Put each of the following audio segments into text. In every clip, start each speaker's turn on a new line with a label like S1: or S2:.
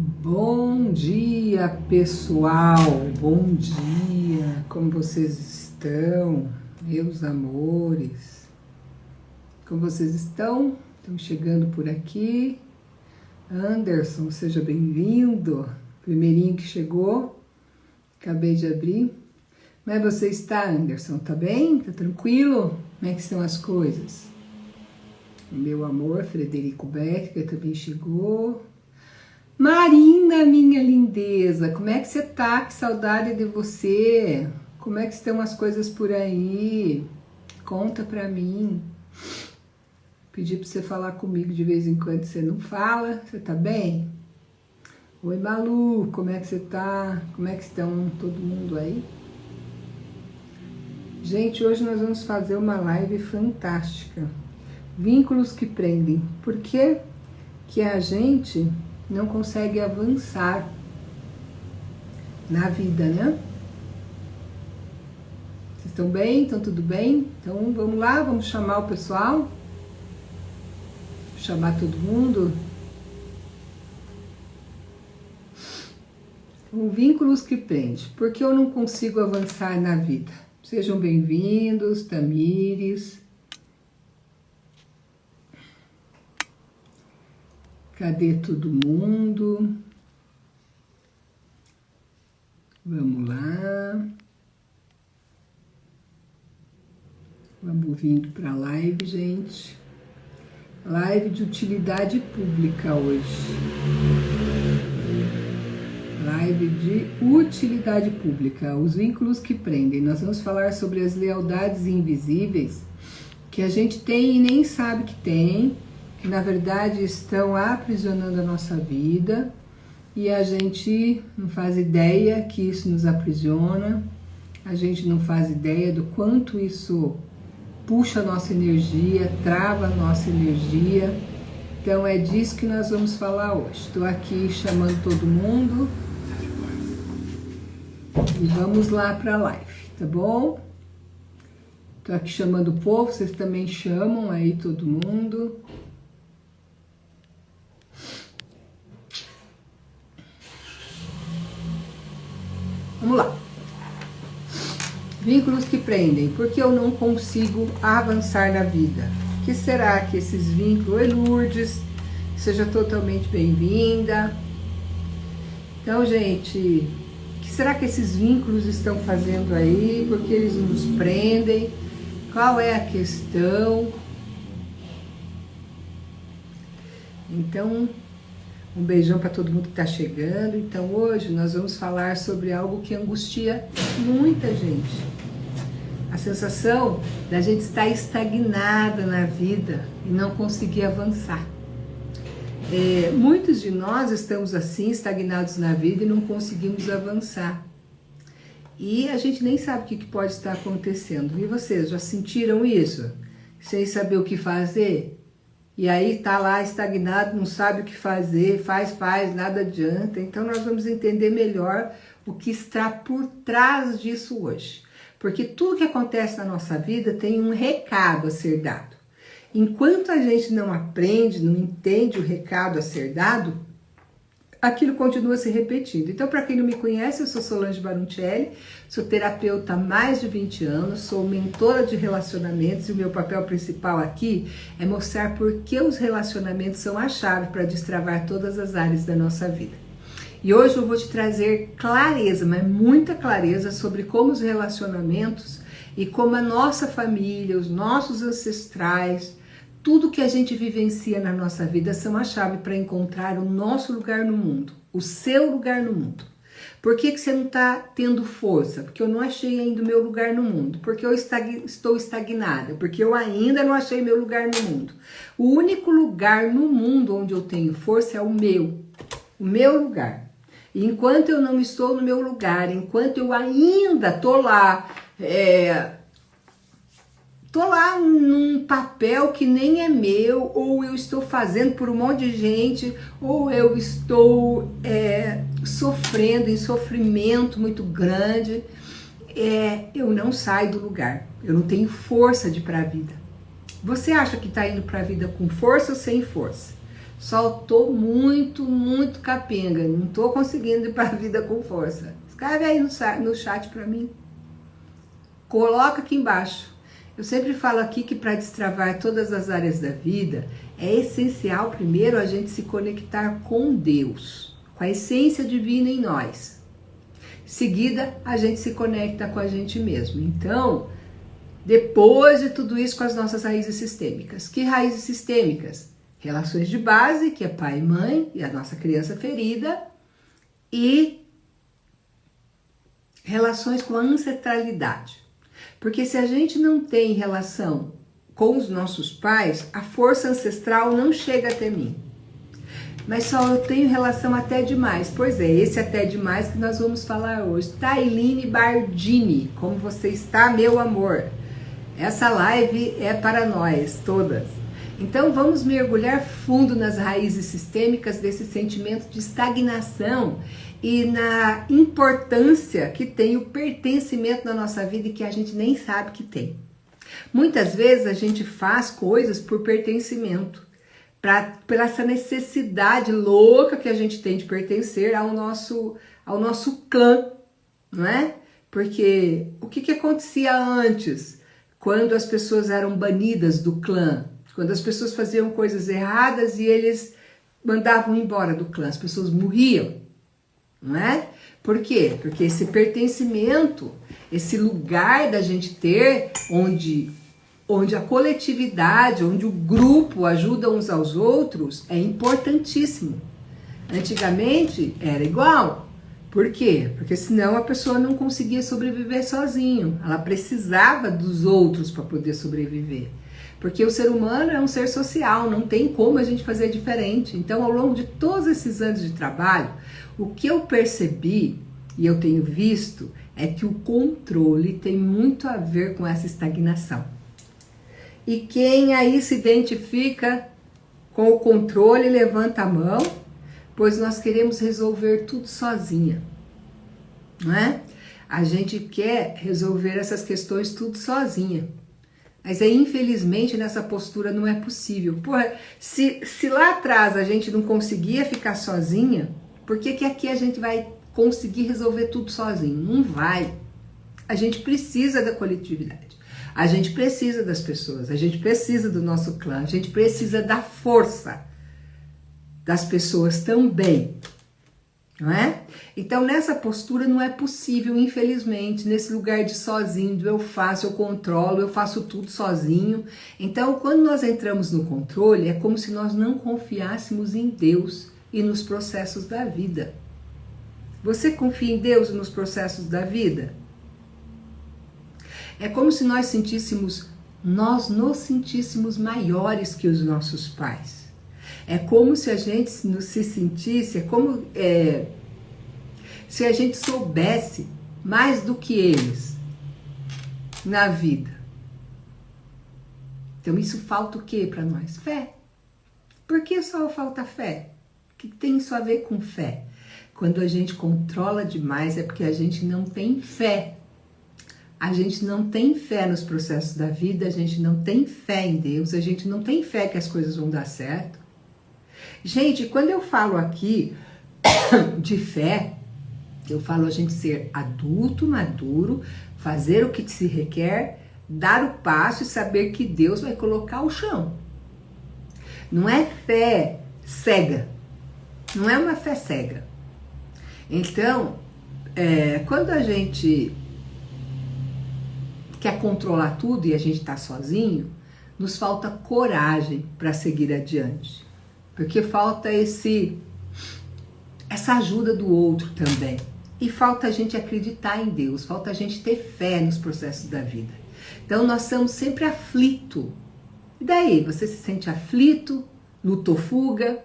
S1: Bom dia, pessoal. Bom dia. Como vocês estão, meus amores? Como vocês estão? Estão chegando por aqui. Anderson, seja bem-vindo. Primeirinho que chegou. Acabei de abrir. Como é que você está, Anderson? Tá bem? Tá tranquilo? Como é que estão as coisas? Meu amor, Frederico Becker também chegou. Marina, minha lindeza, como é que você tá? Que saudade de você. Como é que estão as coisas por aí? Conta pra mim. Pedi pra você falar comigo de vez em quando, você não fala. Você tá bem? Oi, Malu, como é que você tá? Como é que estão todo mundo aí? Gente, hoje nós vamos fazer uma live fantástica. Vínculos que prendem. Por que que a gente não consegue avançar na vida, né? Vocês estão bem? Estão tudo bem? Então vamos lá, vamos chamar o pessoal. Chamar todo mundo. Então, vínculos que prendem. Por que eu não consigo avançar na vida? Sejam bem-vindos, Tamires. Cadê todo mundo? Vamos lá. Vamos vindo para a live, gente. Live de utilidade pública hoje. Live de utilidade pública. Os vínculos que prendem. Nós vamos falar sobre as lealdades invisíveis que a gente tem e nem sabe que tem. Que na verdade estão aprisionando a nossa vida e a gente não faz ideia que isso nos aprisiona, a gente não faz ideia do quanto isso puxa a nossa energia, trava a nossa energia. Então é disso que nós vamos falar hoje. Estou aqui chamando todo mundo e vamos lá para a live, tá bom? Estou aqui chamando o povo, vocês também chamam aí todo mundo. Vamos lá. Vínculos que prendem. Por que eu não consigo avançar na vida? O que será que esses vínculos... Oi, Lourdes. Seja totalmente bem-vinda. Então, gente, o que será que esses vínculos estão fazendo aí? Por que eles nos prendem? Qual é a questão? Então... Um beijão para todo mundo que está chegando. Então hoje nós vamos falar sobre algo que angustia muita gente. A sensação da gente estar estagnada na vida e não conseguir avançar. Muitos de nós estamos assim, estagnados na vida e não conseguimos avançar. E a gente nem sabe o que pode estar acontecendo. E vocês já sentiram isso? Sem saber o que fazer? E aí tá lá estagnado, não sabe o que fazer, faz, nada adianta. Então nós vamos entender melhor o que está por trás disso hoje. Porque tudo que acontece na nossa vida tem um recado a ser dado. Enquanto a gente não aprende, não entende o recado a ser dado, aquilo continua se repetindo. Então, para quem não me conhece, eu sou Solange Baroncelli, sou terapeuta há mais de 20 anos, sou mentora de relacionamentos e o meu papel principal aqui é mostrar por que os relacionamentos são a chave para destravar todas as áreas da nossa vida. E hoje eu vou te trazer clareza, mas muita clareza sobre como os relacionamentos e como a nossa família, os nossos ancestrais, tudo que a gente vivencia na nossa vida são a chave para encontrar o nosso lugar no mundo, o seu lugar no mundo. Por que você não está tendo força? Porque eu não achei ainda o meu lugar no mundo. Porque eu estou estagnada. Porque eu ainda não achei meu lugar no mundo. O único lugar no mundo onde eu tenho força é o meu lugar. E enquanto eu não estou no meu lugar, enquanto eu ainda estou lá... Tô lá num papel que nem é meu, ou eu estou fazendo por um monte de gente, ou eu estou sofrendo em sofrimento muito grande. Eu não saio do lugar, eu não tenho força de ir para a vida. Você acha que está indo para a vida com força ou sem força? Só tô muito capenga. Não tô conseguindo ir para a vida com força. Escreve aí no chat para mim. Coloca aqui embaixo. Eu sempre falo aqui que para destravar todas as áreas da vida, é essencial primeiro a gente se conectar com Deus, com a essência divina em nós. Em seguida, a gente se conecta com a gente mesmo. Então, depois de tudo isso, com as nossas raízes sistêmicas. Que raízes sistêmicas? Relações de base, que é pai e mãe, e a nossa criança ferida, e relações com a ancestralidade. Porque se a gente não tem relação com os nossos pais, a força ancestral não chega até mim. Mas só eu tenho relação até demais. Pois é, esse até demais que nós vamos falar hoje. Tailine Bardini, como você está, meu amor? Essa live é para nós, todas. Então vamos mergulhar fundo nas raízes sistêmicas desse sentimento de estagnação e na importância que tem o pertencimento na nossa vida e que a gente nem sabe que tem. Muitas vezes a gente faz coisas por pertencimento, por essa necessidade louca que a gente tem de pertencer ao nosso clã, não é? Porque o que acontecia antes, quando as pessoas eram banidas do clã? Quando as pessoas faziam coisas erradas e eles mandavam embora do clã, as pessoas morriam, não é? Por quê? Porque esse pertencimento, esse lugar da gente ter, onde a coletividade, onde o grupo ajuda uns aos outros, é importantíssimo. Antigamente era igual. Por quê? Porque senão a pessoa não conseguia sobreviver sozinho. Ela precisava dos outros para poder sobreviver. Porque o ser humano é um ser social, não tem como a gente fazer diferente. Então, ao longo de todos esses anos de trabalho, o que eu percebi e eu tenho visto é que o controle tem muito a ver com essa estagnação. E quem aí se identifica com o controle, levanta a mão, pois nós queremos resolver tudo sozinha, não é? A gente quer resolver essas questões tudo sozinha. Mas aí, infelizmente, nessa postura não é possível. Porra, se lá atrás a gente não conseguia ficar sozinha, por que aqui a gente vai conseguir resolver tudo sozinho? Não vai. A gente precisa da coletividade. A gente precisa das pessoas. A gente precisa do nosso clã. A gente precisa da força das pessoas também. Não é? Então, nessa postura não é possível, infelizmente, nesse lugar de sozinho, do eu faço, eu controlo, eu faço tudo sozinho. Então, quando nós entramos no controle, é como se nós não confiássemos em Deus e nos processos da vida. Você confia em Deus e nos processos da vida? É como se nós nos sentíssemos maiores que os nossos pais. É como se a gente se sentisse, se a gente soubesse mais do que eles na vida. Então isso falta o que para nós? Fé. Por que só falta fé? O que tem isso a ver com fé? Quando a gente controla demais é porque a gente não tem fé. A gente não tem fé nos processos da vida, a gente não tem fé em Deus, a gente não tem fé que as coisas vão dar certo. Gente, quando eu falo aqui de fé, eu falo a gente ser adulto, maduro, fazer o que se requer, dar o passo e saber que Deus vai colocar o chão. Não é fé cega, não é uma fé cega. Então, quando a gente quer controlar tudo e a gente está sozinho, nos falta coragem para seguir adiante. Porque falta essa ajuda do outro também. E falta a gente acreditar em Deus, falta a gente ter fé nos processos da vida. Então nós somos sempre aflitos. E daí? Você se sente aflito, luta ou fuga?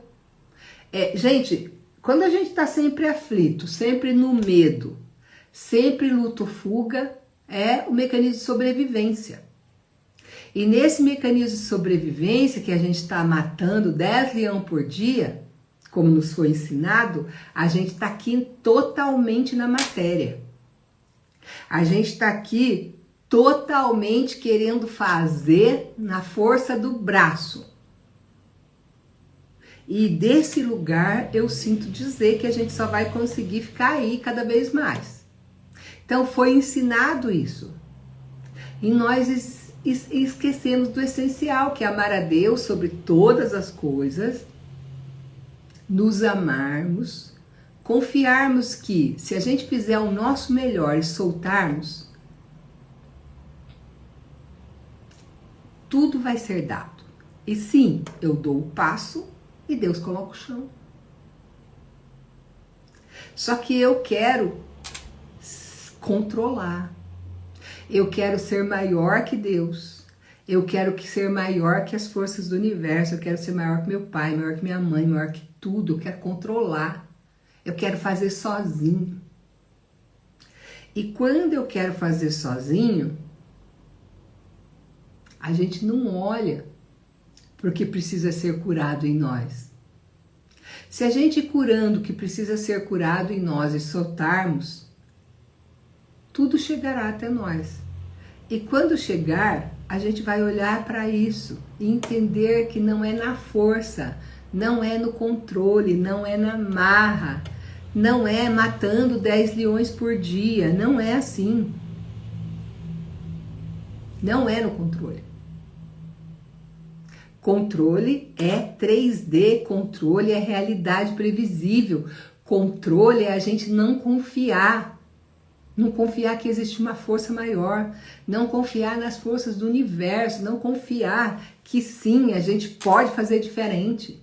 S1: Gente, quando a gente está sempre aflito, sempre no medo, sempre luta ou fuga, é o mecanismo de sobrevivência. E nesse mecanismo de sobrevivência que a gente está matando 10 leões por dia, como nos foi ensinado, a gente está aqui totalmente na matéria. A gente está aqui totalmente querendo fazer na força do braço. E desse lugar eu sinto dizer que a gente só vai conseguir ficar aí cada vez mais. Então foi ensinado isso. E nós esquecemos do essencial, que é amar a Deus sobre todas as coisas, nos amarmos, confiarmos que se a gente fizer o nosso melhor e soltarmos, tudo vai ser dado. E sim, eu dou o passo e Deus coloca o chão. Só que eu quero controlar. Eu quero ser maior que Deus. Eu quero ser maior que as forças do universo. Eu quero ser maior que meu pai, maior que minha mãe, maior que tudo. Eu quero controlar. Eu quero fazer sozinho. E quando eu quero fazer sozinho, a gente não olha porque precisa ser curado em nós. Se a gente ir curando o que precisa ser curado em nós e soltarmos, tudo chegará até nós. E quando chegar, a gente vai olhar para isso e entender que não é na força, não é no controle, não é na marra, não é matando 10 leões por dia, não é assim. Não é no controle. Controle é 3D, controle é realidade previsível, controle é a gente não confiar. Não confiar que existe uma força maior, não confiar nas forças do universo, não confiar que sim, a gente pode fazer diferente.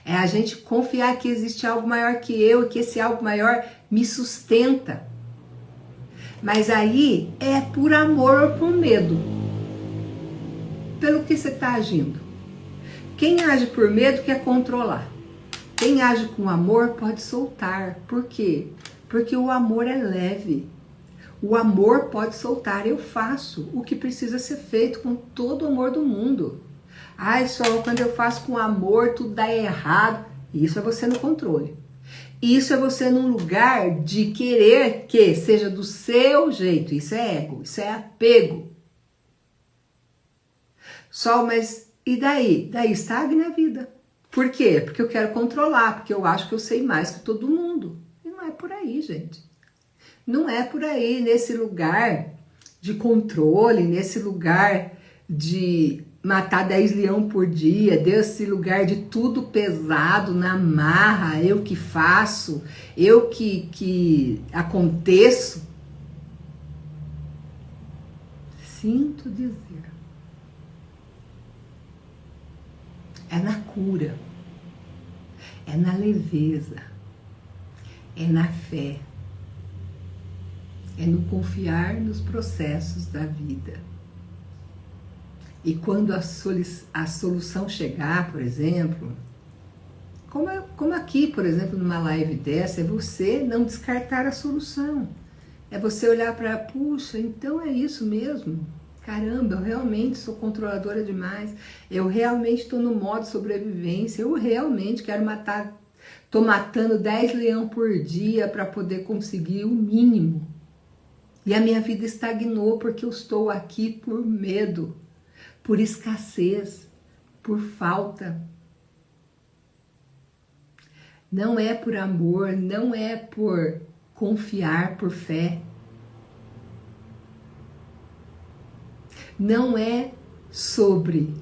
S1: É a gente confiar que existe algo maior que eu e que esse algo maior me sustenta. Mas aí é por amor ou por medo. Pelo que você está agindo. Quem age por medo quer controlar. Quem age com amor pode soltar. Por quê? Porque o amor é leve. O amor pode soltar. Eu faço o que precisa ser feito com todo o amor do mundo. Ai, só quando eu faço com amor tudo dá errado. Isso é você no controle. Isso é você num lugar de querer que seja do seu jeito. Isso é ego, isso é apego. Só, mas e daí? Daí estagna a vida. Por quê? Porque eu quero controlar, porque eu acho que eu sei mais que todo mundo. E não é por aí, gente. Não é por aí, nesse lugar de controle, nesse lugar de matar 10 leão por dia, desse lugar de tudo pesado, na marra, eu que faço, eu que aconteço. Sinto dizer. É na cura, é na leveza, é na fé, é no confiar nos processos da vida. E quando a solução chegar, por exemplo, como aqui, por exemplo, numa live dessa, é você não descartar a solução. É você olhar para, puxa, então é isso mesmo. Caramba, eu realmente sou controladora demais, eu realmente estou no modo sobrevivência, eu realmente quero matar, estou matando 10 leão por dia para poder conseguir o mínimo. E a minha vida estagnou porque eu estou aqui por medo, por escassez, por falta. Não é por amor, não é por confiar, por fé. Não é sobre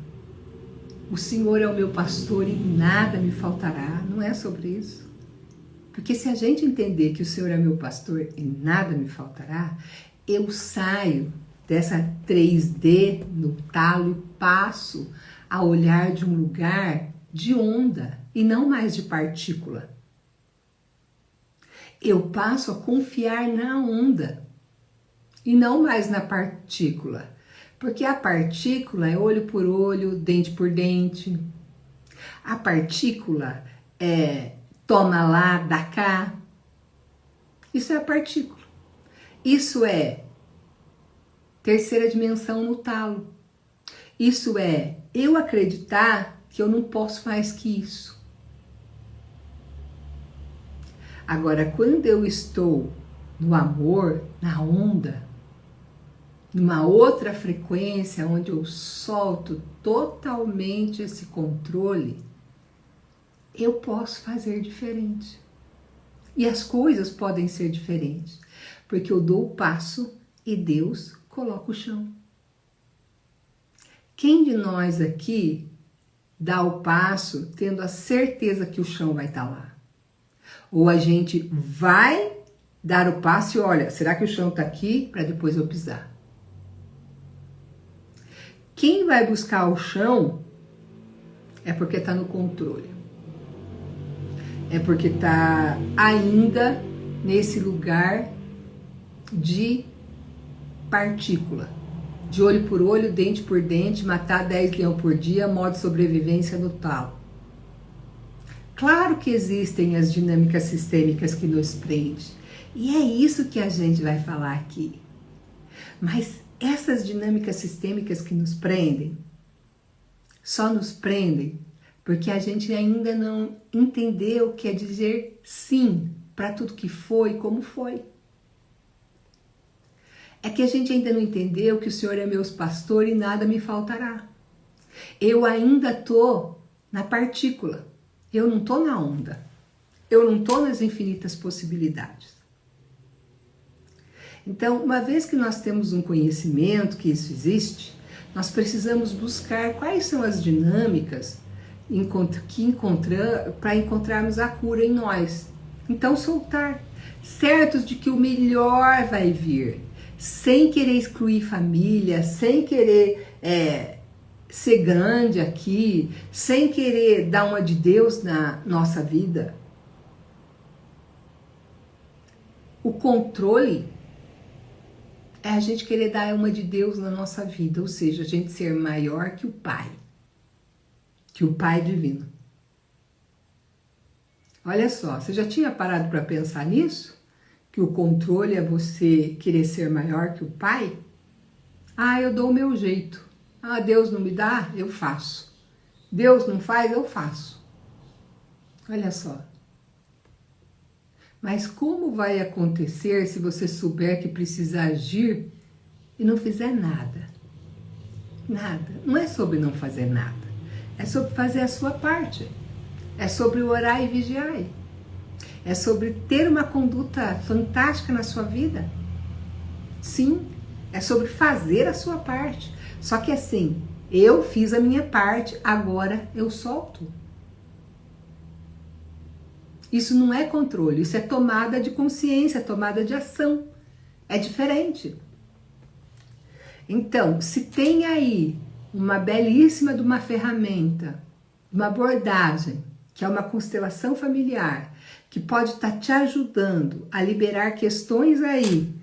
S1: o Senhor é o meu pastor e nada me faltará. Não é sobre isso. Porque se a gente entender que o Senhor é meu pastor e nada me faltará, eu saio dessa 3D no talo e passo a olhar de um lugar de onda e não mais de partícula. Eu passo a confiar na onda e não mais na partícula. Porque a partícula é olho por olho, dente por dente. A partícula é toma lá, dá cá. Isso é a partícula. Isso é terceira dimensão no talo. Isso é eu acreditar que eu não posso mais que isso. Agora, quando eu estou no amor, na onda, numa outra frequência onde eu solto totalmente esse controle, eu posso fazer diferente. E as coisas podem ser diferentes, porque eu dou o passo e Deus coloca o chão. Quem de nós aqui dá o passo tendo a certeza que o chão vai estar lá? Ou a gente vai dar o passo e olha, será que o chão está aqui para depois eu pisar? Quem vai buscar o chão é porque está no controle. É porque está ainda nesse lugar de partícula. De olho por olho, dente por dente, matar 10 leões por dia, modo de sobrevivência no tal. Claro que existem as dinâmicas sistêmicas que nos prendem. E é isso que a gente vai falar aqui. Mas essas dinâmicas sistêmicas que nos prendem, só nos prendem porque a gente ainda não entendeu o que é dizer sim para tudo que foi e como foi. É que a gente ainda não entendeu que o Senhor é meu pastor e nada me faltará. Eu ainda estou na partícula, eu não estou na onda, eu não estou nas infinitas possibilidades. Então, uma vez que nós temos um conhecimento que isso existe, nós precisamos buscar quais são as dinâmicas para encontrarmos a cura em nós. Então, soltar, certos de que o melhor vai vir, sem querer excluir família, sem querer ser grande aqui, sem querer dar uma de Deus na nossa vida. O controle é a gente querer dar uma de Deus na nossa vida, ou seja, a gente ser maior que o Pai divino. Olha só, você já tinha parado para pensar nisso? Que o controle é você querer ser maior que o Pai? Ah, eu dou o meu jeito. Ah, Deus não me dá? Eu faço. Deus não faz? Eu faço. Olha só. Mas como vai acontecer se você souber que precisa agir e não fizer nada? Nada. Não é sobre não fazer nada. É sobre fazer a sua parte. É sobre orar e vigiar. É sobre ter uma conduta fantástica na sua vida. Sim, é sobre fazer a sua parte. Só que assim, eu fiz a minha parte, agora eu solto. Isso não é controle, isso é tomada de consciência, tomada de ação. É diferente. Então, se tem aí uma belíssima de uma ferramenta, uma abordagem, que é uma constelação familiar, que pode estar te ajudando a liberar questões aí,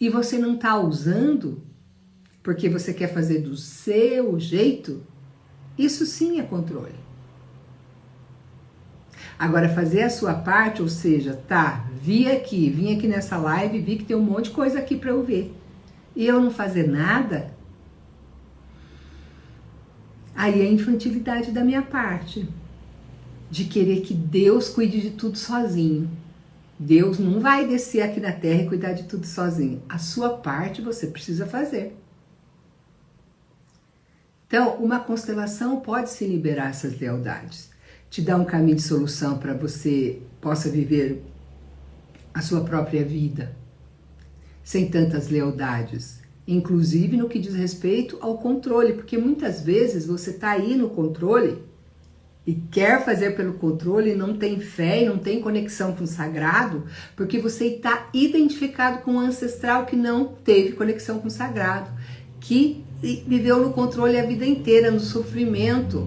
S1: e você não está usando, porque você quer fazer do seu jeito, isso sim é controle. Agora, fazer a sua parte, ou seja, tá, vim aqui nessa live, vi que tem um monte de coisa aqui para eu ver, e eu não fazer nada, aí é a infantilidade da minha parte, de querer que Deus cuide de tudo sozinho. Deus não vai descer aqui na terra e cuidar de tudo sozinho. A sua parte você precisa fazer. Então, uma constelação pode se liberar essas lealdades, te dar um caminho de solução para você possa viver a sua própria vida, sem tantas lealdades, inclusive no que diz respeito ao controle, porque muitas vezes você está aí no controle e quer fazer pelo controle e não tem fé e não tem conexão com o sagrado, porque você está identificado com um ancestral que não teve conexão com o sagrado, que viveu no controle a vida inteira, no sofrimento,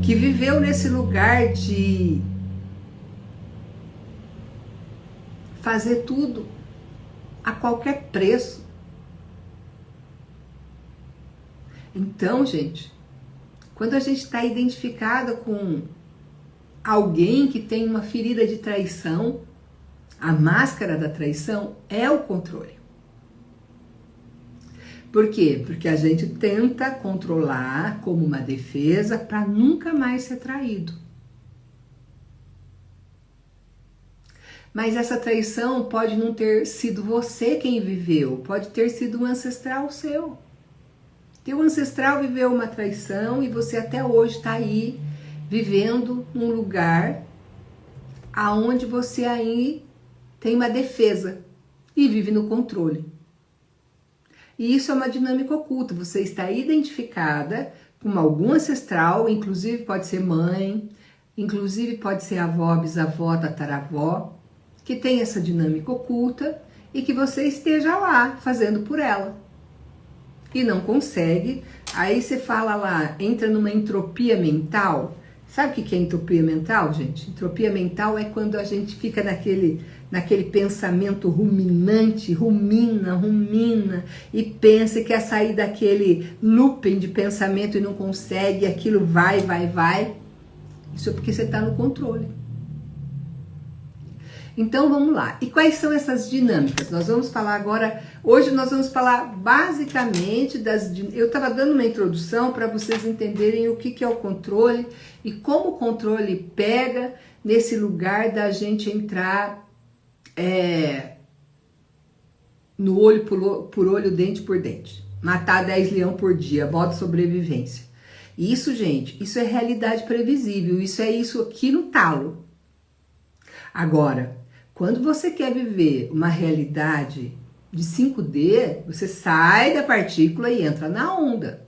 S1: que viveu nesse lugar de fazer tudo a qualquer preço. Então, gente, quando a gente está identificada com alguém que tem uma ferida de traição, a máscara da traição é o controle. Por quê? Porque a gente tenta controlar como uma defesa para nunca mais ser traído. Mas essa traição pode não ter sido você quem viveu, pode ter sido um ancestral seu. Teu ancestral viveu uma traição e você até hoje está aí vivendo num lugar aonde você aí tem uma defesa e vive no controle. E isso é uma dinâmica oculta, você está identificada com algum ancestral, inclusive pode ser mãe, inclusive pode ser avó, bisavó, tataravó, que tem essa dinâmica oculta e que você esteja lá fazendo por ela. E não consegue, aí você fala lá, entra numa entropia mental. Sabe o que é entropia mental, gente? Entropia mental é quando a gente fica naquele pensamento ruminante, rumina e pensa que quer sair daquele looping de pensamento e não consegue, e aquilo vai. Isso é porque você está no controle. Então vamos lá. E quais são essas dinâmicas? Nós vamos falar agora, hoje nós vamos falar basicamente eu estava dando uma introdução para vocês entenderem o que é o controle e como o controle pega nesse lugar da gente entrar no olho por olho, dente por dente. Matar 10 leões por dia, modo sobrevivência. Isso, gente, isso é realidade previsível, isso é isso aqui no talo. Agora, quando você quer viver uma realidade de 5D, você sai da partícula e entra na onda.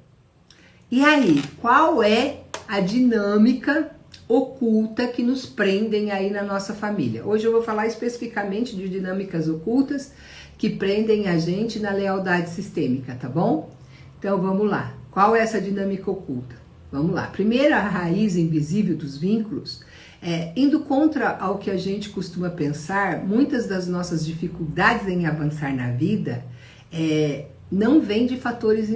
S1: E aí, qual é a dinâmica oculta que nos prendem aí na nossa família? Hoje eu vou falar especificamente de dinâmicas ocultas que prendem a gente na lealdade sistêmica, tá bom? Então vamos lá. Qual é essa dinâmica oculta? Vamos lá. Primeiro, a raiz invisível dos vínculos. Indo contra ao que a gente costuma pensar, muitas das nossas dificuldades em avançar na vida não vêm de fatores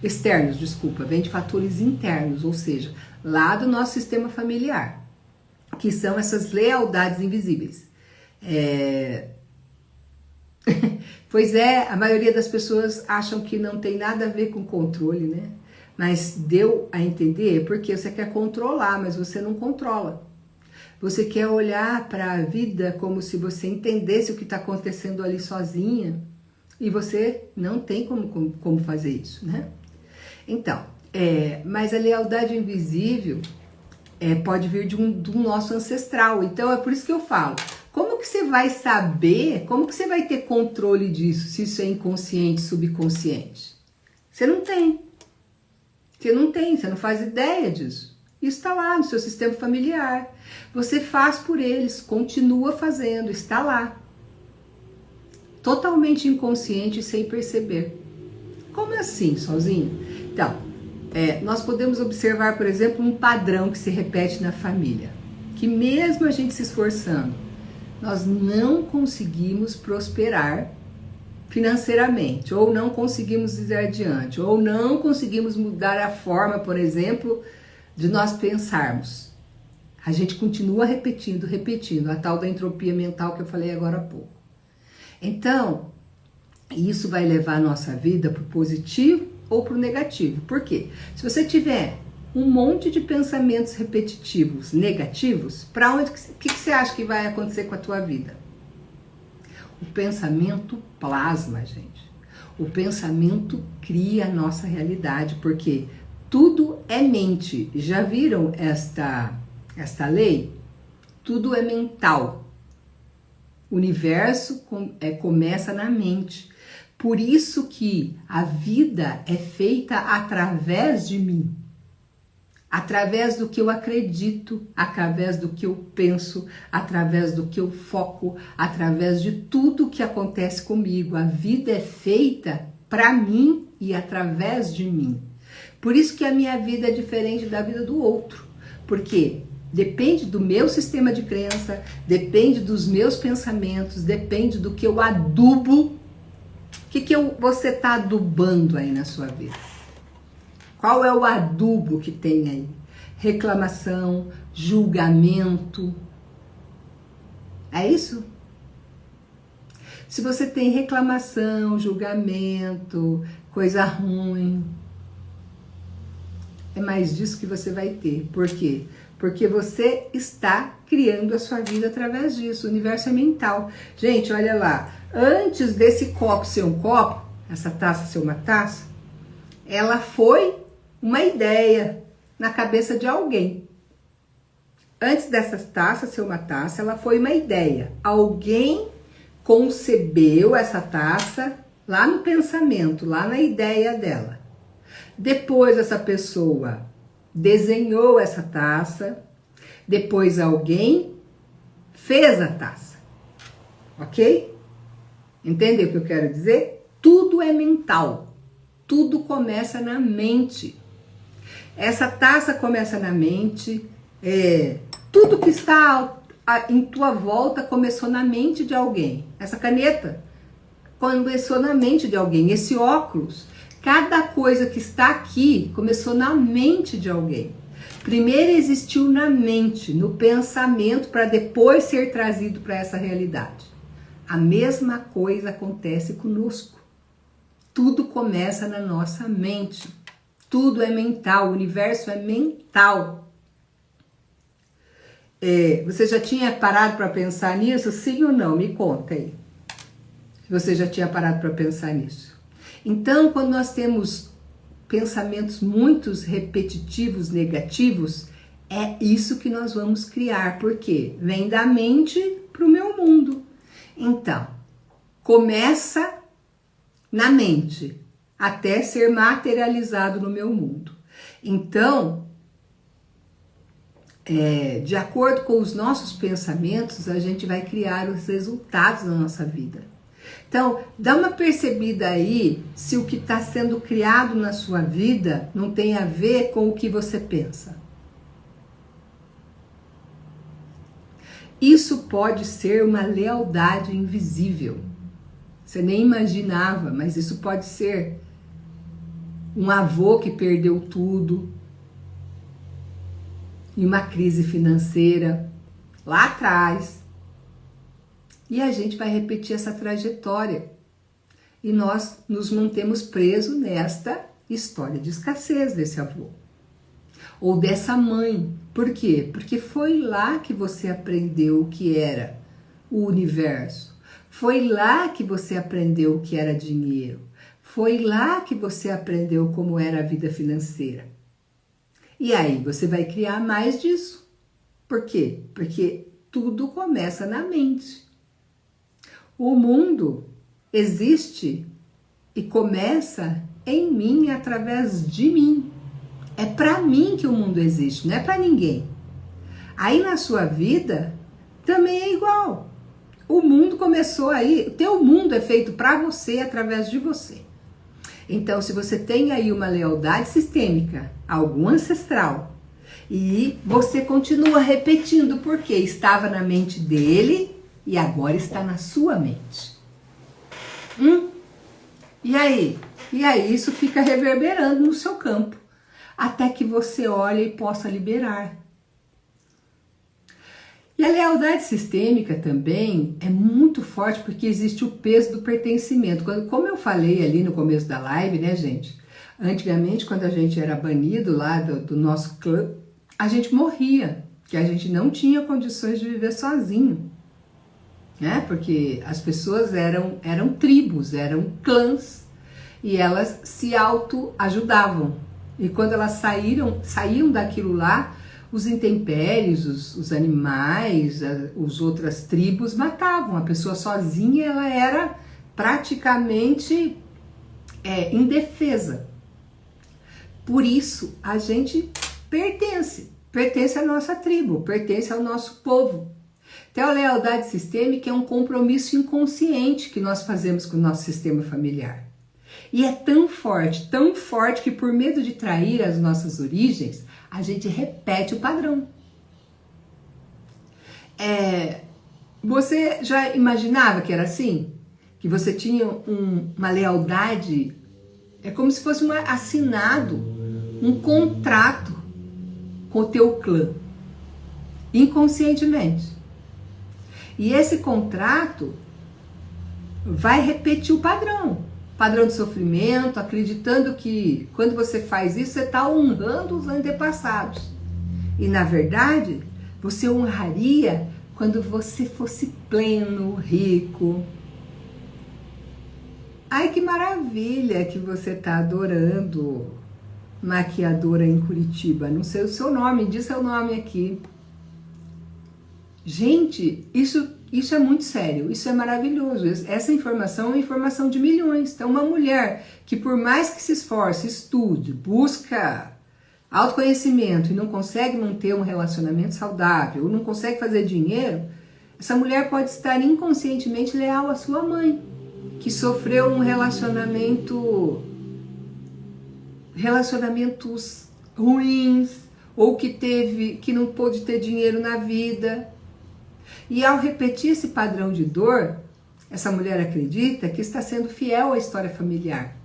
S1: externos, vêm de fatores internos, ou seja, lá do nosso sistema familiar, que são essas lealdades invisíveis. Pois a maioria das pessoas acham que não tem nada a ver com controle, né? Mas deu a entender porque você quer controlar, mas você não controla. Você quer olhar para a vida como se você entendesse o que está acontecendo ali sozinha e você não tem como fazer isso, né? Então, mas a lealdade invisível pode vir do nosso ancestral. Então é por isso que eu falo, como que você vai saber, como que você vai ter controle disso, se isso é inconsciente, subconsciente? Você não tem. Você não faz ideia disso. Isso está lá no seu sistema familiar. Você faz por eles, continua fazendo, está lá. Totalmente inconsciente e sem perceber. Como assim, sozinho? Então, nós podemos observar, por exemplo, um padrão que se repete na família. Que mesmo a gente se esforçando, nós não conseguimos prosperar financeiramente, ou não conseguimos ir adiante, ou não conseguimos mudar a forma, por exemplo, de nós pensarmos. A gente continua repetindo, a tal da entropia mental que eu falei agora há pouco. Então, isso vai levar a nossa vida para o positivo ou para o negativo. Por quê? Se você tiver um monte de pensamentos repetitivos negativos, para onde que você acha que vai acontecer com a tua vida? O pensamento plasma, gente. O pensamento cria a nossa realidade, porque tudo é mente. Já viram esta lei? Tudo é mental. O universo começa na mente. Por isso que a vida é feita através de mim. Através do que eu acredito, através do que eu penso, através do que eu foco, através de tudo que acontece comigo. A vida é feita para mim e através de mim. Por isso que a minha vida é diferente da vida do outro. Porque depende do meu sistema de crença, depende dos meus pensamentos, depende do que eu adubo. O que você está adubando aí na sua vida? Qual é o adubo que tem aí? Reclamação, julgamento. É isso? Se você tem reclamação, julgamento, coisa ruim, é mais disso que você vai ter. Por quê? Porque você está criando a sua vida através disso. O universo é mental. Gente, olha lá. Antes desse copo ser um copo, essa taça ser uma taça, ela foi uma ideia na cabeça de alguém. Antes dessa taça ser uma taça, ela foi uma ideia. Alguém concebeu essa taça lá no pensamento, lá na ideia dela. Depois essa pessoa desenhou essa taça, depois alguém fez a taça, ok? Entendeu o que eu quero dizer? Tudo é mental, tudo começa na mente. Essa taça começa na mente, tudo que está em tua volta começou na mente de alguém. Essa caneta começou na mente de alguém, esse óculos, cada coisa que está aqui começou na mente de alguém. Primeiro existiu na mente, no pensamento, para depois ser trazido para essa realidade. A mesma coisa acontece conosco. Tudo começa na nossa mente. Tudo é mental, o universo é mental. Você já tinha parado para pensar nisso? Sim ou não? Me conta aí. Você já tinha parado para pensar nisso? Então, quando nós temos pensamentos muito repetitivos, negativos, é isso que nós vamos criar. Por quê? Vem da mente para o meu mundo. Então, começa na mente, até ser materializado no meu mundo. Então, de acordo com os nossos pensamentos, a gente vai criar os resultados na nossa vida. Então, dá uma percebida aí se o que está sendo criado na sua vida não tem a ver com o que você pensa. Isso pode ser uma lealdade invisível. Você nem imaginava, mas isso pode ser um avô que perdeu tudo em uma crise financeira lá atrás. E a gente vai repetir essa trajetória. E nós nos mantemos presos nesta história de escassez desse avô. Ou dessa mãe. Por quê? Porque foi lá que você aprendeu o que era o universo. Foi lá que você aprendeu o que era dinheiro. Foi lá que você aprendeu como era a vida financeira. E aí você vai criar mais disso. Por quê? Porque tudo começa na mente. O mundo existe e começa em mim, através de mim. É para mim que o mundo existe, não é para ninguém. Aí na sua vida também é igual. O mundo começou aí, o teu mundo é feito para você, através de você. Então, se você tem aí uma lealdade sistêmica, algum ancestral, e você continua repetindo porque estava na mente dele e agora está na sua mente. E aí? E aí isso fica reverberando no seu campo, até que você olhe e possa liberar. E a lealdade sistêmica também é muito forte porque existe o peso do pertencimento. Como eu falei ali no começo da live, né, gente? Antigamente, quando a gente era banido lá do nosso clã, a gente morria, que a gente não tinha condições de viver sozinho, né? Porque as pessoas eram tribos, eram clãs, e elas se auto-ajudavam. E quando elas saíam daquilo lá, os intempéries, os animais, as outras tribos matavam. A pessoa sozinha, ela era praticamente indefesa. Por isso, a gente pertence à nossa tribo, pertence ao nosso povo. Então, a lealdade sistêmica é um compromisso inconsciente que nós fazemos com o nosso sistema familiar. E é tão forte que por medo de trair as nossas origens, a gente repete o padrão. Você já imaginava que era assim? Que você tinha uma lealdade, é como se fosse assinado um contrato com o teu clã, inconscientemente. E esse contrato vai repetir o padrão de sofrimento, acreditando que quando você faz isso, você está honrando os antepassados. E na verdade, você honraria quando você fosse pleno, rico. Ai, que maravilha que você está adorando, maquiadora em Curitiba. Não sei o seu nome, diz seu nome aqui. Gente, isso é muito sério, isso é maravilhoso. Essa informação é uma informação de milhões. Então, uma mulher que por mais que se esforce, estude, busca autoconhecimento e não consegue manter um relacionamento saudável, ou não consegue fazer dinheiro, essa mulher pode estar inconscientemente leal à sua mãe, que sofreu um relacionamentos ruins, ou que não pôde ter dinheiro na vida. E ao repetir esse padrão de dor, essa mulher acredita que está sendo fiel à história familiar.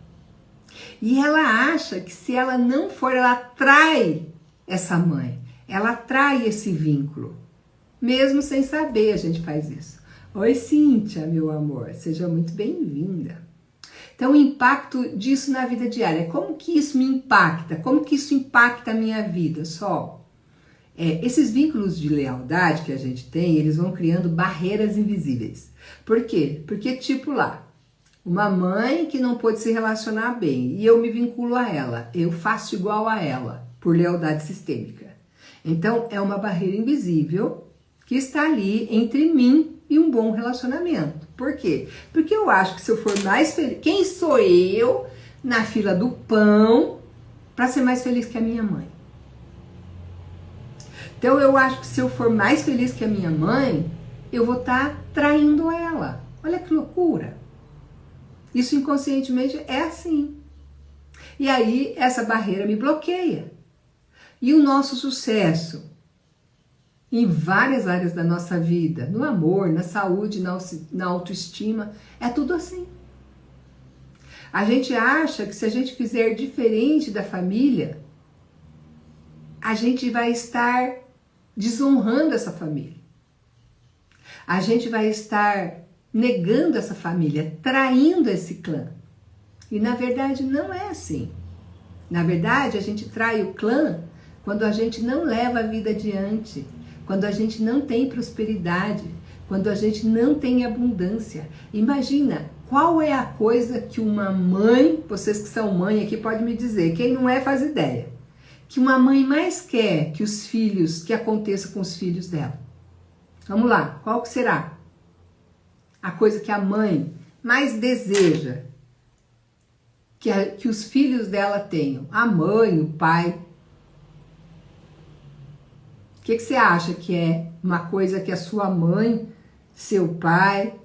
S1: E ela acha que se ela não for, ela trai essa mãe, ela trai esse vínculo. Mesmo sem saber, a gente faz isso. Oi, Cíntia, meu amor, seja muito bem-vinda. Então, o impacto disso na vida diária, como que isso me impacta? Como que isso impacta a minha vida, Sol? Esses vínculos de lealdade que a gente tem, eles vão criando barreiras invisíveis. Por quê? Porque, tipo lá, uma mãe que não pôde se relacionar bem e eu me vinculo a ela, eu faço igual a ela, por lealdade sistêmica. Então, é uma barreira invisível que está ali entre mim e um bom relacionamento. Por quê? Porque eu acho que se eu for mais feliz... Quem sou eu na fila do pão para ser mais feliz que a minha mãe? Então eu acho que se eu for mais feliz que a minha mãe, eu vou estar traindo ela. Olha que loucura. Isso inconscientemente é assim. E aí essa barreira me bloqueia. E o nosso sucesso em várias áreas da nossa vida, no amor, na saúde, na autoestima, é tudo assim. A gente acha que se a gente fizer diferente da família, a gente vai estar desonrando essa família. A gente vai estar negando essa família, traindo esse clã. E na verdade não é assim. Na verdade, a gente trai o clã quando a gente não leva a vida adiante, quando a gente não tem prosperidade, quando a gente não tem abundância. Imagina, qual é a coisa que uma mãe, vocês que são mãe aqui podem me dizer, quem não é faz ideia, que uma mãe mais quer que os filhos, que aconteça com os filhos dela? Vamos lá, qual que será a coisa que a mãe mais deseja que os filhos dela tenham? A mãe, o pai. O que você acha que é uma coisa que a sua mãe, seu pai,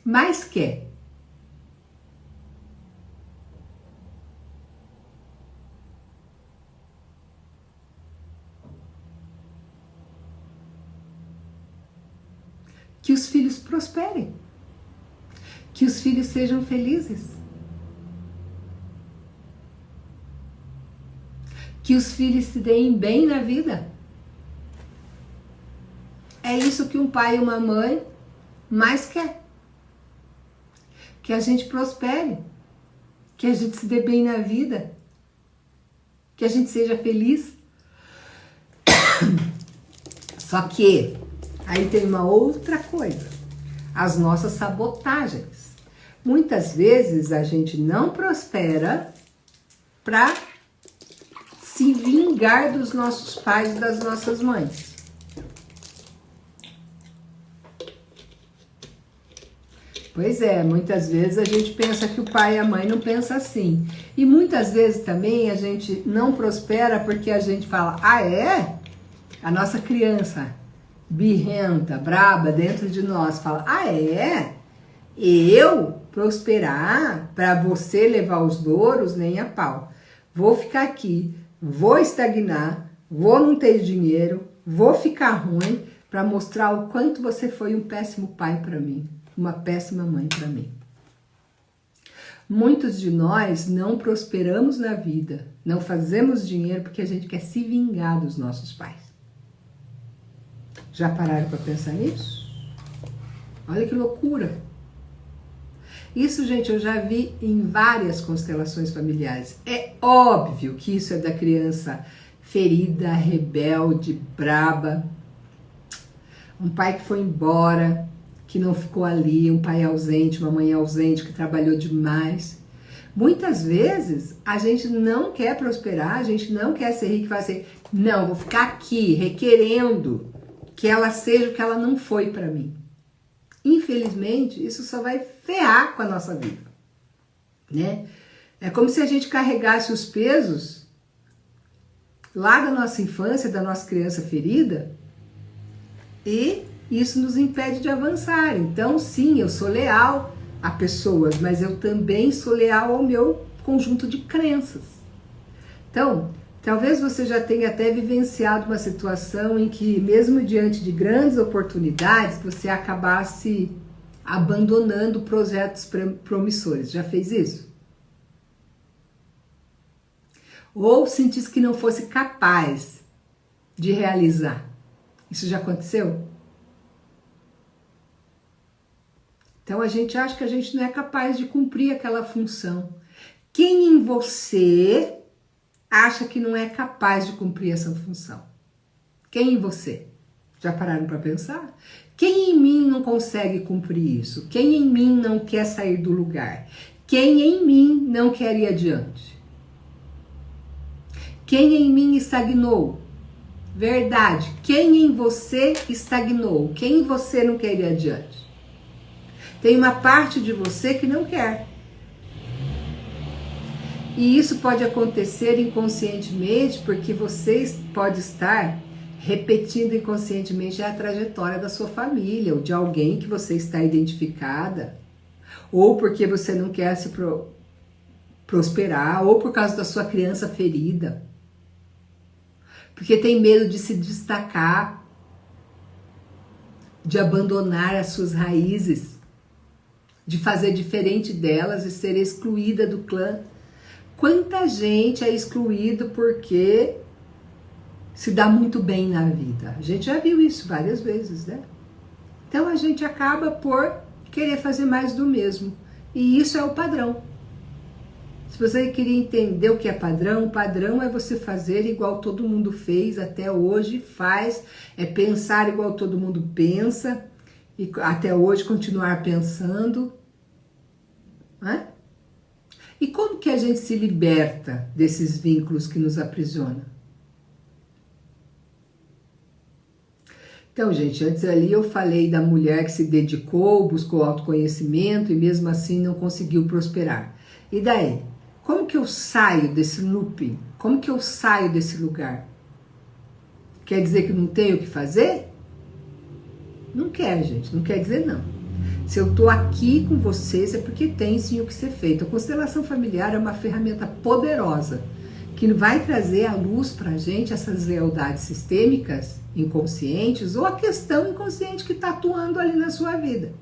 S1: mais quer? Que os filhos prosperem, que os filhos sejam felizes, que os filhos se deem bem na vida. É isso que um pai e uma mãe mais quer. Que a gente prospere, que a gente se dê bem na vida, que a gente seja feliz. Só que aí tem uma outra coisa, as nossas sabotagens. Muitas vezes a gente não prospera para se vingar dos nossos pais e das nossas mães. Pois é, muitas vezes a gente pensa que o pai e a mãe não pensam assim. E muitas vezes também a gente não prospera porque a gente fala, ah é? A nossa criança birrenta, braba dentro de nós fala, ah é? Eu prosperar para você levar os louros nem a pau. Vou ficar aqui, vou estagnar, vou não ter dinheiro, vou ficar ruim para mostrar o quanto você foi um péssimo pai para mim, uma péssima mãe para mim. Muitos de nós não prosperamos na vida, não fazemos dinheiro porque a gente quer se vingar dos nossos pais. Já pararam para pensar nisso? Olha que loucura! Isso, gente, eu já vi em várias constelações familiares. É óbvio que isso é da criança ferida, rebelde, braba. Um pai que foi embora, que não ficou ali, um pai ausente, uma mãe ausente, que trabalhou demais. Muitas vezes a gente não quer prosperar, a gente não quer ser rico e fala assim, não, vou ficar aqui requerendo que ela seja o que ela não foi para mim. Infelizmente, isso só vai ferrar com a nossa vida, né? É como se a gente carregasse os pesos lá da nossa infância, da nossa criança ferida, e isso nos impede de avançar. Então, sim, eu sou leal a pessoas, mas eu também sou leal ao meu conjunto de crenças. Então, talvez você já tenha até vivenciado uma situação em que, mesmo diante de grandes oportunidades, você acabasse abandonando projetos promissores. Já fez isso? Ou sentisse que não fosse capaz de realizar. Isso já aconteceu? Então a gente acha que a gente não é capaz de cumprir aquela função. Quem em você acha que não é capaz de cumprir essa função? Quem em você? Já pararam para pensar? Quem em mim não consegue cumprir isso? Quem em mim não quer sair do lugar? Quem em mim não quer ir adiante? Quem em mim estagnou? Verdade. Quem em você estagnou? Quem em você não quer ir adiante? Tem uma parte de você que não quer. E isso pode acontecer inconscientemente porque você pode estar repetindo inconscientemente a trajetória da sua família ou de alguém que você está identificada, ou porque você não quer se prosperar, ou por causa da sua criança ferida. Porque tem medo de se destacar, de abandonar as suas raízes, de fazer diferente delas e ser excluída do clã. Quanta gente é excluído porque se dá muito bem na vida? A gente já viu isso várias vezes, né? Então a gente acaba por querer fazer mais do mesmo. E isso é o padrão. Se você queria entender o que é padrão, o padrão é você fazer igual todo mundo fez até hoje, faz, é pensar igual todo mundo pensa, e até hoje continuar pensando. Né? E como que a gente se liberta desses vínculos que nos aprisionam? Então, gente, antes ali eu falei da mulher que se dedicou, buscou autoconhecimento e mesmo assim não conseguiu prosperar. E daí? Como que eu saio desse looping? Como que eu saio desse lugar? Quer dizer que não tenho o que fazer? Não quer, gente, não quer dizer não. Se eu tô aqui com vocês é porque tem sim o que ser feito. A constelação familiar é uma ferramenta poderosa que vai trazer à luz pra gente essas lealdades sistêmicas inconscientes ou a questão inconsciente que está atuando ali na sua vida.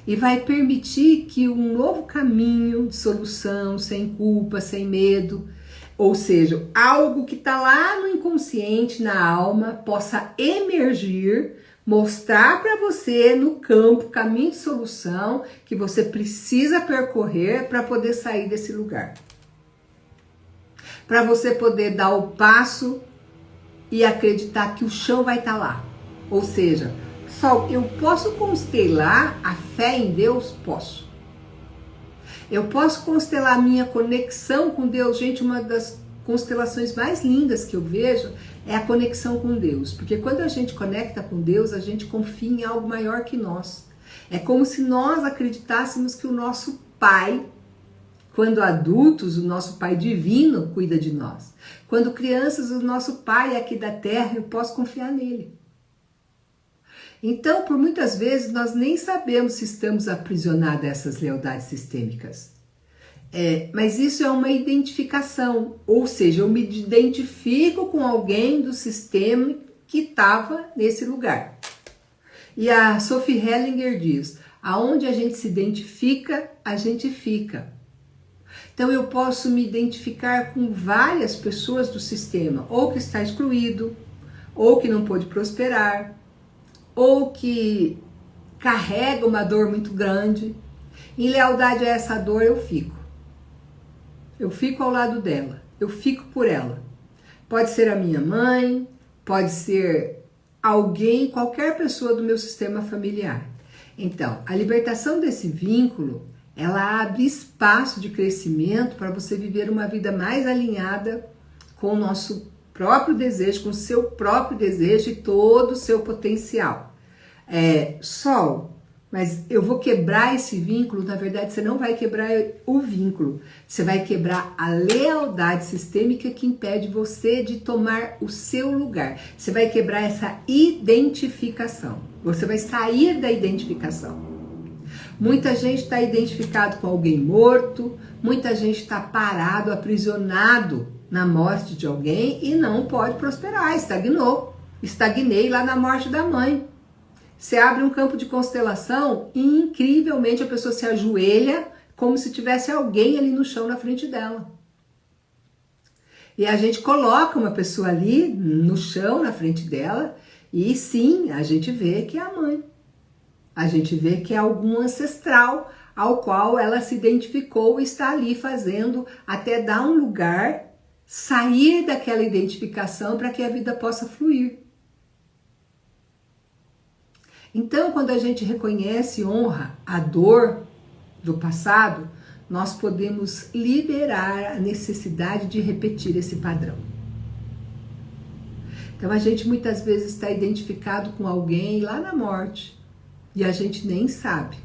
S1: E vai permitir que um novo caminho de solução, sem culpa, sem medo, ou seja, algo que está lá no inconsciente, na alma, possa emergir, mostrar para você no campo caminho de solução que você precisa percorrer para poder sair desse lugar. Para você poder dar o passo e acreditar que o chão vai estar lá. Ou seja, só eu posso constelar a fé em Deus? Posso. Eu posso constelar a minha conexão com Deus. Gente, uma das constelações mais lindas que eu vejo é a conexão com Deus. Porque quando a gente conecta com Deus, a gente confia em algo maior que nós. É como se nós acreditássemos que o nosso Pai, quando adultos, o nosso Pai divino cuida de nós. Quando crianças, o nosso Pai é aqui da terra, eu posso confiar nele. Então, por muitas vezes, nós nem sabemos se estamos aprisionados a essas lealdades sistêmicas. Mas isso é uma identificação, ou seja, eu me identifico com alguém do sistema que estava nesse lugar. E a Sophie Hellinger diz, aonde a gente se identifica, a gente fica. Então eu posso me identificar com várias pessoas do sistema, ou que está excluído, ou que não pôde prosperar, ou que carrega uma dor muito grande. Em lealdade a essa dor eu fico. Eu fico ao lado dela, eu fico por ela. Pode ser a minha mãe, pode ser alguém, qualquer pessoa do meu sistema familiar. Então, a libertação desse vínculo, ela abre espaço de crescimento para você viver uma vida mais alinhada com o nosso próprio desejo, com o seu próprio desejo e todo o seu potencial. Sol, mas eu vou quebrar esse vínculo. Na verdade, você não vai quebrar o vínculo, você vai quebrar a lealdade sistêmica que impede você de tomar o seu lugar. Você vai quebrar essa identificação, você vai sair da identificação. Muita gente está identificado com alguém morto, muita gente está parado, aprisionado na morte de alguém e não pode prosperar, estagnou. Estagnei lá na morte da mãe. Você abre um campo de constelação e incrivelmente a pessoa se ajoelha como se tivesse alguém ali no chão na frente dela. E a gente coloca uma pessoa ali no chão na frente dela e sim, a gente vê que é a mãe. A gente vê que é algum ancestral ao qual ela se identificou e está ali fazendo até dar um lugar, sair daquela identificação para que a vida possa fluir. Então, quando a gente reconhece e honra a dor do passado, nós podemos liberar a necessidade de repetir esse padrão. Então, a gente muitas vezes está identificado com alguém lá na morte e a gente nem sabe,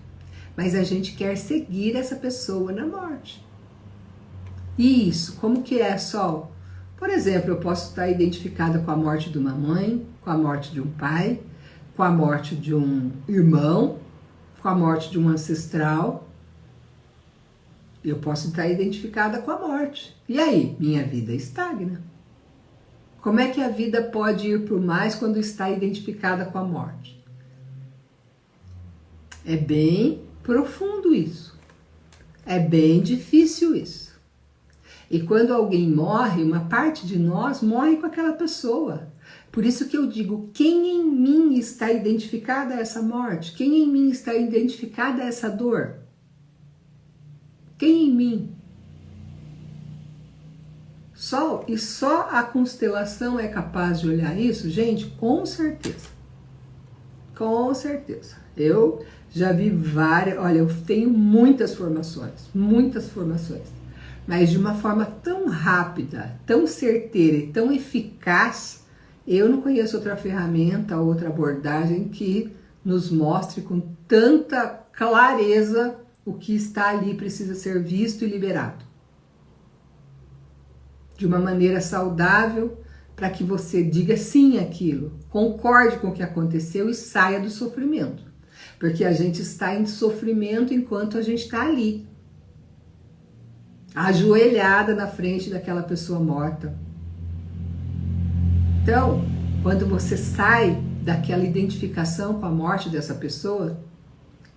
S1: mas a gente quer seguir essa pessoa na morte. E isso, como que é, Sol? Por exemplo, eu posso estar identificada com a morte de uma mãe, com a morte de um pai, com a morte de um irmão, com a morte de um ancestral. Eu posso estar identificada com a morte. E aí? Minha vida estagna. Como é que a vida pode ir para o mais quando está identificada com a morte? É bem profundo isso. É bem difícil isso. E quando alguém morre, uma parte de nós morre com aquela pessoa. Por isso que eu digo, quem em mim está identificada a essa morte? Quem em mim está identificada a essa dor? Quem em mim? Só a constelação é capaz de olhar isso? Gente, com certeza. Com certeza. Eu já vi várias, olha, eu tenho muitas formações, mas de uma forma tão rápida, tão certeira e tão eficaz. Eu não conheço outra ferramenta, outra abordagem que nos mostre com tanta clareza o que está ali precisa ser visto e liberado. De uma maneira saudável, para que você diga sim àquilo, concorde com o que aconteceu e saia do sofrimento. Porque a gente está em sofrimento enquanto a gente está ali, ajoelhada na frente daquela pessoa morta. Então, quando você sai daquela identificação com a morte dessa pessoa,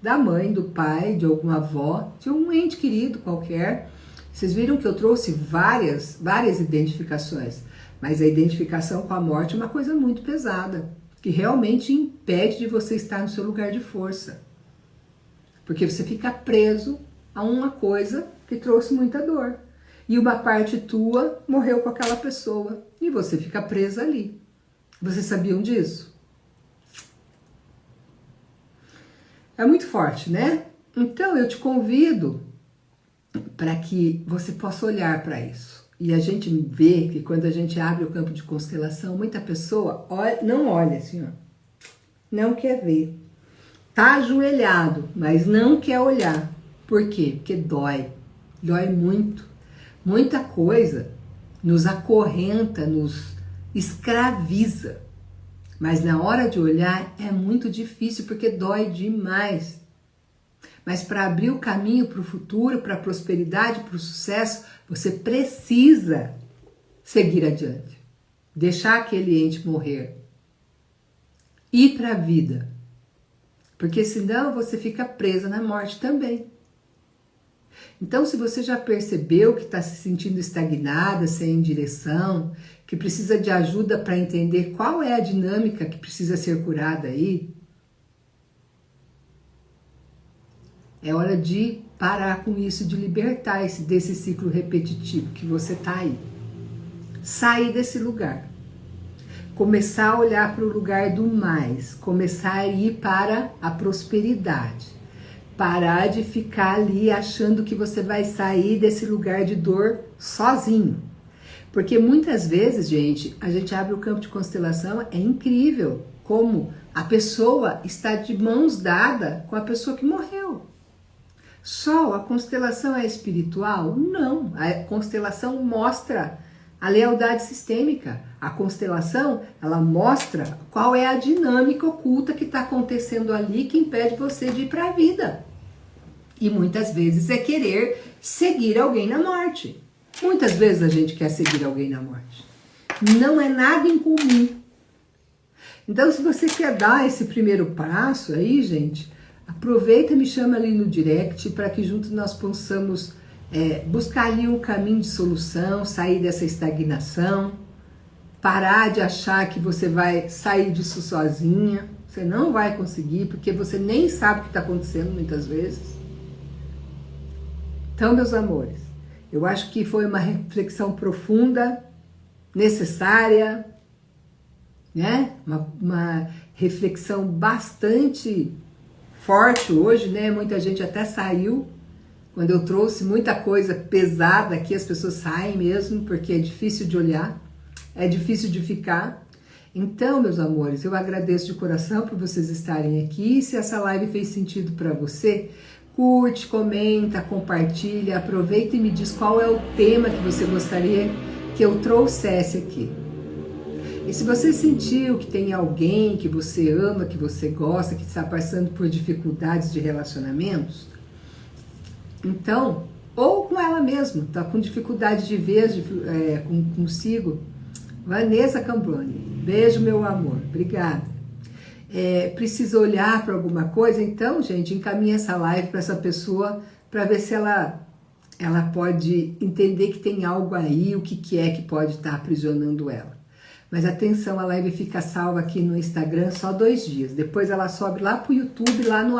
S1: da mãe, do pai, de alguma avó, de um ente querido qualquer, vocês viram que eu trouxe várias identificações, mas a identificação com a morte é uma coisa muito pesada, que realmente impede de você estar no seu lugar de força. Porque você fica preso a uma coisa que trouxe muita dor. E uma parte tua morreu com aquela pessoa. E você fica presa ali. Vocês sabiam disso? É muito forte, né? Então eu te convido para que você possa olhar para isso. E a gente vê que quando a gente abre o campo de constelação, muita pessoa não olha assim, ó, não quer ver. Tá ajoelhado, mas não quer olhar. Por quê? Porque dói. Dói muito. Muita coisa nos acorrenta, nos escraviza. Mas na hora de olhar é muito difícil porque dói demais. Mas para abrir o caminho para o futuro, para a prosperidade, para o sucesso, você precisa seguir adiante. Deixar aquele ente morrer. Ir para a vida. Porque senão você fica presa na morte também. Então, se você já percebeu que está se sentindo estagnada, sem direção, que precisa de ajuda para entender qual é a dinâmica que precisa ser curada aí, é hora de parar com isso, de libertar desse ciclo repetitivo que você está aí. Sair desse lugar. Começar a olhar para o lugar do mais. Começar a ir para a prosperidade. Parar de ficar ali achando que você vai sair desse lugar de dor sozinho. Porque muitas vezes, gente, a gente abre o campo de constelação, é incrível como a pessoa está de mãos dadas com a pessoa que morreu. Só a constelação é espiritual? Não. A constelação mostra a lealdade sistêmica. A constelação, ela mostra qual é a dinâmica oculta que está acontecendo ali que impede você de ir para a vida. E muitas vezes é querer seguir alguém na morte. Muitas vezes a gente quer seguir alguém na morte. Não é nada incomum. Então, se você quer dar esse primeiro passo aí, gente, aproveita e me chama ali no direct para que juntos nós possamos buscar ali um caminho de solução, sair dessa estagnação, parar de achar que você vai sair disso sozinha. Você não vai conseguir, porque você nem sabe o que está acontecendo muitas vezes. Então, meus amores, eu acho que foi uma reflexão profunda, necessária, né? Uma reflexão bastante forte hoje, né? Muita gente até saiu. Quando eu trouxe muita coisa pesada aqui, as pessoas saem mesmo, porque é difícil de olhar, é difícil de ficar. Então, meus amores, eu agradeço de coração por vocês estarem aqui. Se essa live fez sentido para você, curte, comenta, compartilha, aproveita e me diz qual é o tema que você gostaria que eu trouxesse aqui. E se você sentiu que tem alguém que você ama, que você gosta, que está passando por dificuldades de relacionamentos, então, ou com ela mesma, está com dificuldade de ver consigo, Vanessa Cambroni, beijo, meu amor, obrigada. Precisa olhar para alguma coisa, então, gente, encaminha essa live para essa pessoa, para ver se ela pode entender que tem algo aí, o que é que pode estar aprisionando ela. Mas atenção, a live fica salva aqui no Instagram só 2 dias. Depois ela sobe lá pro YouTube, lá no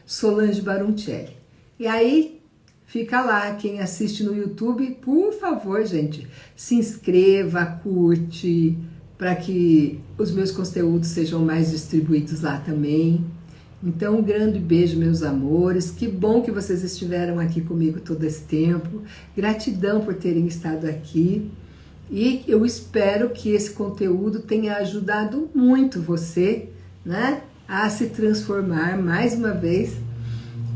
S1: @SolangeBaroncelli. E aí, fica lá. Quem assiste no YouTube, por favor, gente, se inscreva, curte, para que os meus conteúdos sejam mais distribuídos lá também. Então, um grande beijo, meus amores. Que bom que vocês estiveram aqui comigo todo esse tempo. Gratidão por terem estado aqui. E eu espero que esse conteúdo tenha ajudado muito você, né, a se transformar mais uma vez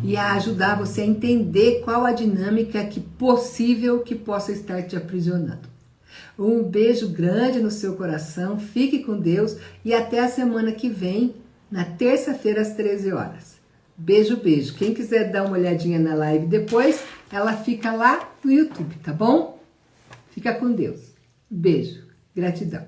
S1: e a ajudar você a entender qual a dinâmica possível que possa estar te aprisionando. Um beijo grande no seu coração, fique com Deus e até a semana que vem, na terça-feira às 13 horas. Beijo, beijo. Quem quiser dar uma olhadinha na live depois, ela fica lá no YouTube, tá bom? Fica com Deus. Beijo, gratidão.